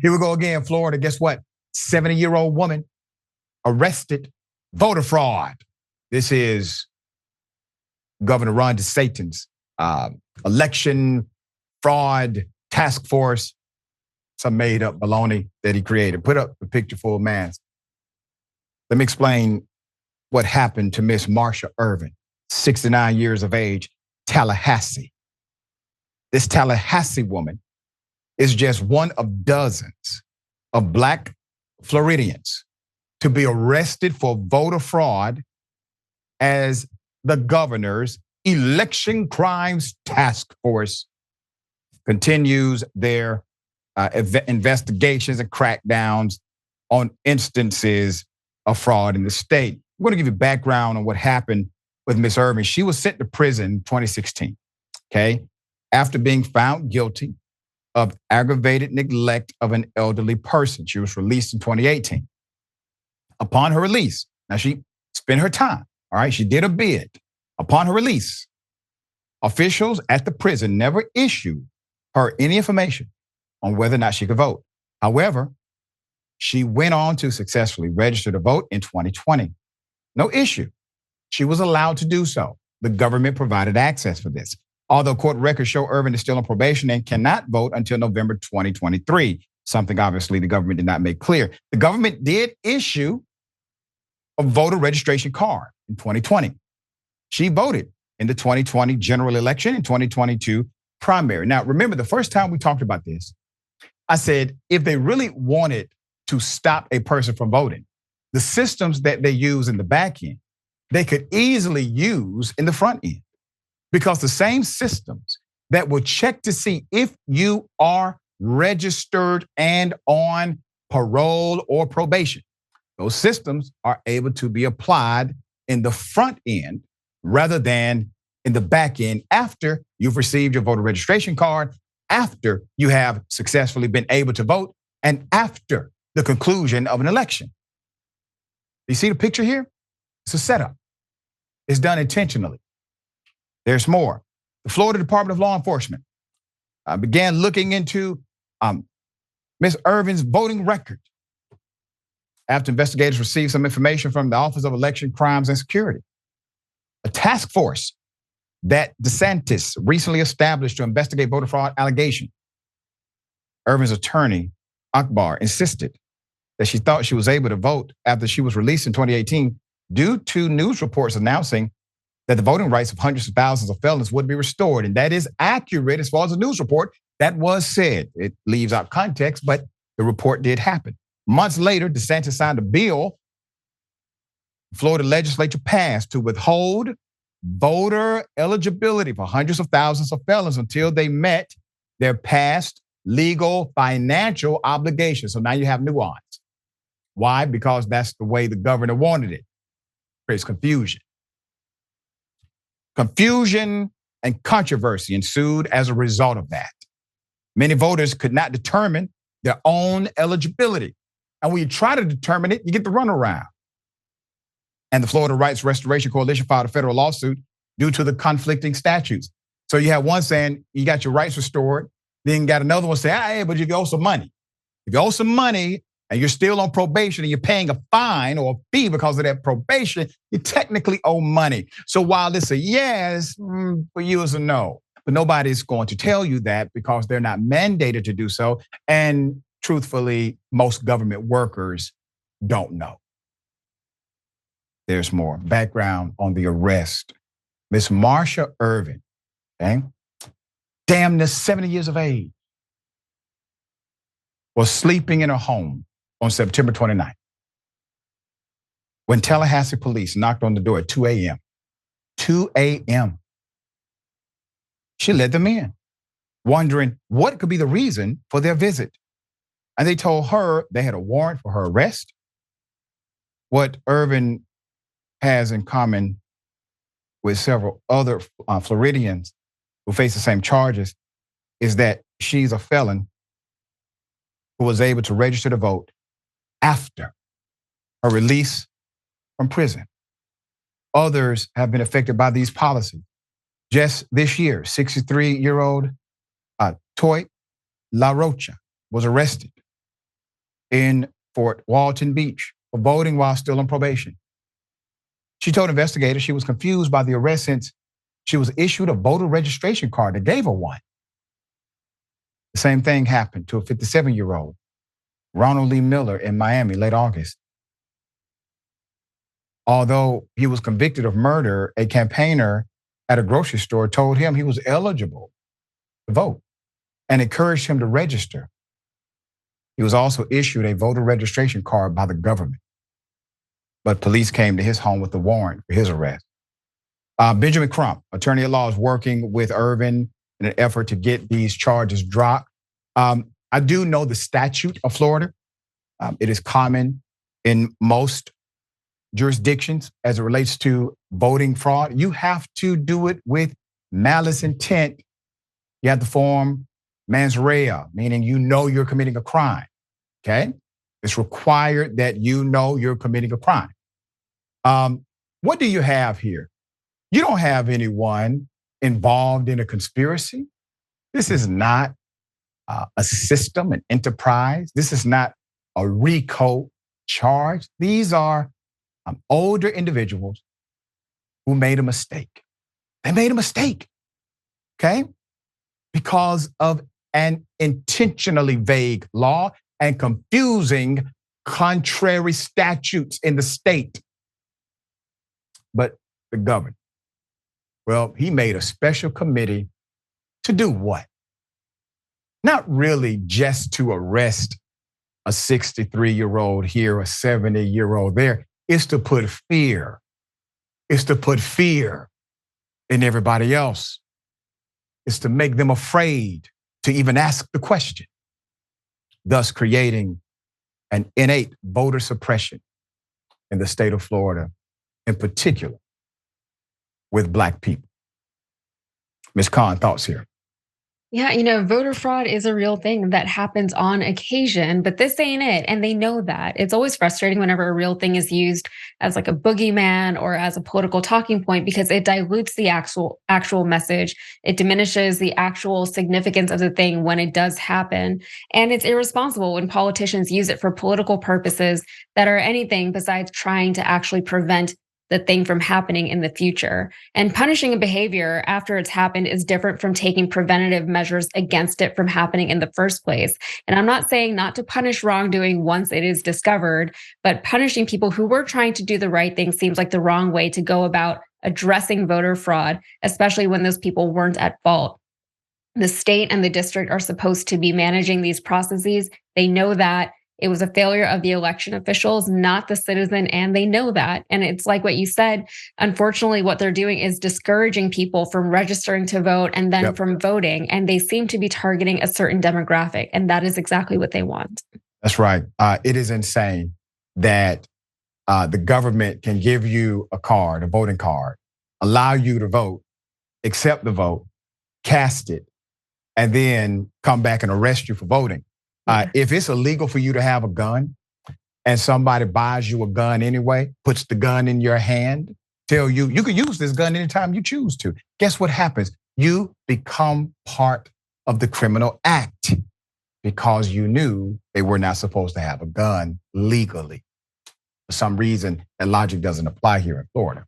Here we go again, Florida. Guess what? 70-year-old woman arrested, voter fraud. This is Governor Ron DeSantis' election fraud task force. Some made up baloney that he created. Put up the picture full mask. Let me explain what happened to Miss Marsha Ervin, 69 years of age, Tallahassee. This Tallahassee woman is just one of dozens of Black Floridians to be arrested for voter fraud as the governor's election crimes task force continues their investigations and crackdowns on instances of fraud in the state. I'm going to give you background on what happened with Miss Ervin. She was sent to prison in 2016, okay, after being found guilty of aggravated neglect of an elderly person. She was released in 2018. Upon her release, now she spent her time, all right? She did a bid. Upon her release, officials at the prison never issued her any information on whether or not she could vote. However, she went on to successfully register to vote in 2020. No issue. She was allowed to do so. The government provided access for this. Although court records show Ervin is still on probation and cannot vote until November 2023, something obviously the government did not make clear. The government did issue a voter registration card in 2020. She voted in the 2020 general election and 2022 primary. Now, remember the first time we talked about this, I said, if they really wanted to stop a person from voting, the systems that they use in the back end, they could easily use in the front end. Because the same systems that will check to see if you are registered and on parole or probation, those systems are able to be applied in the front end rather than in the back end after you've received your voter registration card, after you have successfully been able to vote, and after the conclusion of an election. You see the picture here? It's a setup. It's done intentionally. There's more. The Florida Department of Law Enforcement began looking into Ms. Ervin's voting record after investigators received some information from the Office of Election Crimes and Security. A task force that DeSantis recently established to investigate voter fraud allegations. Ervin's attorney, Akbar, insisted that she thought she was able to vote after she was released in 2018 due to news reports announcing that the voting rights of hundreds of thousands of felons would be restored. And that is accurate as far as the news report that was said. It leaves out context, but the report did happen. Months later, DeSantis signed a bill the Florida legislature passed to withhold voter eligibility for hundreds of thousands of felons until they met their past legal financial obligations. So now you have nuance. Why? Because that's the way the governor wanted it. Creates confusion. Confusion and controversy ensued as a result of that. Many voters could not determine their own eligibility. And when you try to determine it, you get the runaround. And the Florida Rights Restoration Coalition filed a federal lawsuit due to the conflicting statutes. So you have one saying you got your rights restored, then you got another one saying, hey, but you owe some money. If you owe some money and you're still on probation and you're paying a fine or a fee because of that probation, you technically owe money. So while it's a yes, for you it's a no. But nobody's going to tell you that because they're not mandated to do so. And truthfully, most government workers don't know. There's more background on the arrest. Miss Marsha Ervin, okay, damn near 70 years of age, was sleeping in her home on September 29th when Tallahassee police knocked on the door at 2 a.m. 2 a.m. She let them in, wondering what could be the reason for their visit. And they told her they had a warrant for her arrest. What Ervin has in common with several other Floridians who face the same charges is that she's a felon who was able to register to vote after her release from prison. Others have been affected by these policies. Just this year, 63-year-old Toy La Rocha was arrested in Fort Walton Beach for voting while still on probation. She told investigators she was confused by the arrest since she was issued a voter registration card that gave her one. The same thing happened to a 57-year-old, Ronald Lee Miller, in Miami late August. Although he was convicted of murder, a campaigner at a grocery store told him he was eligible to vote and encouraged him to register. He was also issued a voter registration card by the government, but police came to his home with a warrant for his arrest. Benjamin Crump, attorney at law, is working with Ervin in an effort to get these charges dropped. I do know the statute of Florida. It is common in most jurisdictions as it relates to voting fraud. You have to do it with malice intent. You have to form mens rea, meaning you know you're committing a crime, okay? It's required that you know you're committing a crime. What do you have here? You don't have anyone involved in a conspiracy. This is not a system, an enterprise. This is not a RICO charge. These are older individuals who made a mistake. They made a mistake, okay? Because of an intentionally vague law and confusing contrary statutes in the state. But the governor, well, he made a special committee to do what? Not really just to arrest a 63-year-old here, a 70-year-old there. It's to put fear. It's to put fear in everybody else. It's to make them afraid to even ask the question, thus creating an innate voter suppression in the state of Florida, in particular with Black people. Ms. Khan, thoughts here? Yeah, voter fraud is a real thing that happens on occasion, but this ain't it. And they know that. It's always frustrating whenever a real thing is used as like a boogeyman or as a political talking point because it dilutes the actual message. It diminishes the actual significance of the thing when it does happen. And it's irresponsible when politicians use it for political purposes that are anything besides trying to actually prevent the thing from happening in the future. And punishing a behavior after it's happened is different from taking preventative measures against it from happening in the first place. And I'm not saying not to punish wrongdoing once it is discovered, but punishing people who were trying to do the right thing seems like the wrong way to go about addressing voter fraud, especially when those people weren't at fault. The state and the district are supposed to be managing these processes. They know that. It was a failure of the election officials, not the citizen, and they know that. And it's like what you said, unfortunately, what they're doing is discouraging people from registering to vote and then from voting. And they seem to be targeting a certain demographic, and that is exactly what they want. That's right. It is insane that the government can give you a card, a voting card, allow you to vote, accept the vote, cast it, and then come back and arrest you for voting. If it's illegal for you to have a gun and somebody buys you a gun anyway, puts the gun in your hand, tell you, you can use this gun anytime you choose to. Guess what happens? You become part of the criminal act because you knew they were not supposed to have a gun legally. For some reason, that logic doesn't apply here in Florida.